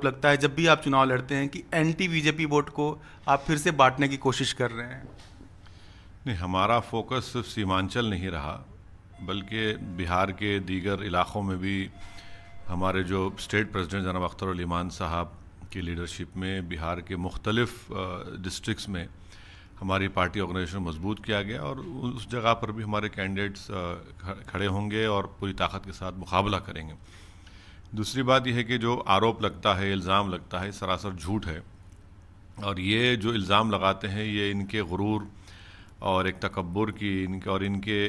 आरोप लगता है जब भी आप चुनाव लड़ते हैं कि एंटी बीजेपी वोट को आप फिर से बांटने की कोशिश कर रहे हैं। नहीं, हमारा फोकस सिर्फ सीमांचल नहीं रहा, बल्कि बिहार के दीगर इलाक़ों में भी हमारे जो स्टेट प्रेसिडेंट जनाब अख्तर उल ईमान साहब की लीडरशिप में बिहार के मुख्तलिफ डिस्ट्रिक्ट्स में हमारी पार्टी ऑर्गेनाइजेशन मजबूत किया गया और उस जगह पर भी हमारे कैंडिडेट्स खड़े होंगे और पूरी ताकत के साथ मुकाबला करेंगे। दूसरी बात यह है कि जो आरोप लगता है, इल्ज़ाम लगता है, सरासर झूठ है। और ये जो इल्ज़ाम लगाते हैं ये इनके गुरूर और एक तकब्बुर की इनके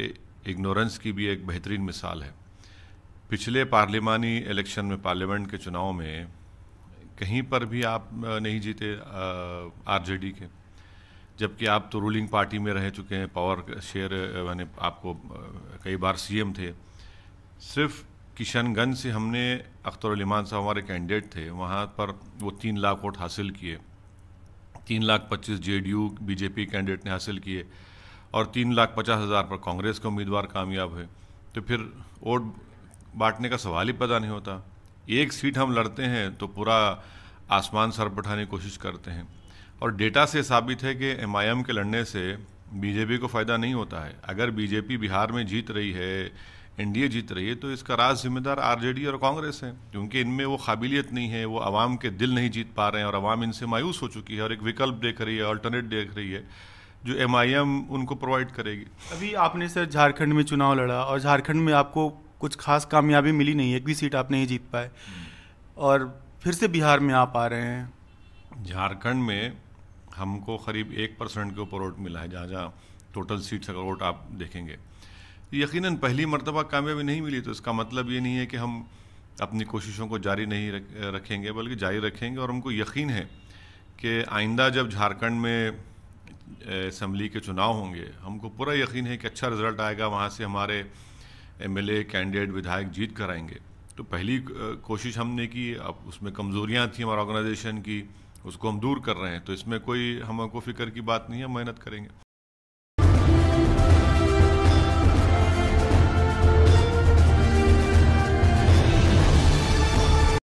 इग्नोरेंस की भी एक बेहतरीन मिसाल है। पिछले पार्लिमानी इलेक्शन में, पार्लियामेंट के चुनाव में कहीं पर भी आप नहीं जीते आरजेडी के, जबकि आप तो रूलिंग पार्टी में रह चुके हैं, पावर शेयर मैंने आपको कई बार सीएम थे। सिर्फ किशनगंज से हमने अख्तर उल ईमान साहब हमारे कैंडिडेट थे, वहाँ पर वो 3 लाख वोट हासिल किए, 3,25,000 जेडीयू बीजेपी कैंडिडेट ने हासिल किए और 3,50,000 पर कांग्रेस के उम्मीदवार कामयाब हुए। तो फिर वोट बांटने का सवाल ही पैदा नहीं होता। एक सीट हम लड़ते हैं तो पूरा आसमान सर पर उठाने की कोशिश करते हैं। और डेटा से साबित है कि एमआईएम के लड़ने से बीजेपी को फ़ायदा नहीं होता है। अगर बीजेपी बिहार में जीत रही है, एनडीए जीत रही है, तो इसका राज जिम्मेदार आरजेडी और कांग्रेस है, क्योंकि इनमें वो काबिलियत नहीं है, वो आवाम के दिल नहीं जीत पा रहे हैं और आवाम इनसे मायूस हो चुकी है और एक विकल्प देख रही है, अल्टरनेट देख रही है जो एमआईएम उनको प्रोवाइड करेगी। अभी आपने सर झारखंड में चुनाव लड़ा और झारखंड में आपको कुछ खास कामयाबी मिली नहीं, एक भी सीट आप नहीं जीत पाए और फिर से बिहार में आप आ रहे हैं। झारखंड में हमको करीब 1% के ऊपर वोट मिला है, जहाँ टोटल सीट्स अगर वोट आप देखेंगे। यकीनन पहली मर्तबा कामयाबी नहीं मिली तो इसका मतलब ये नहीं है कि हम अपनी कोशिशों को जारी नहीं रखेंगे, बल्कि जारी रखेंगे। और हमको यकीन है कि आइंदा जब झारखंड में असम्बली के चुनाव होंगे, हमको पूरा यकीन है कि अच्छा रिजल्ट आएगा, वहाँ से हमारे एमएलए कैंडिडेट विधायक जीत कर आएंगे। तो पहली कोशिश हमने की, अब उसमें कमज़ोरियाँ थी हमारे ऑर्गेनाइजेशन की, उसको हम दूर कर रहे हैं। तो इसमें कोई हमको फ़िक्र की बात नहीं है, मेहनत करेंगे।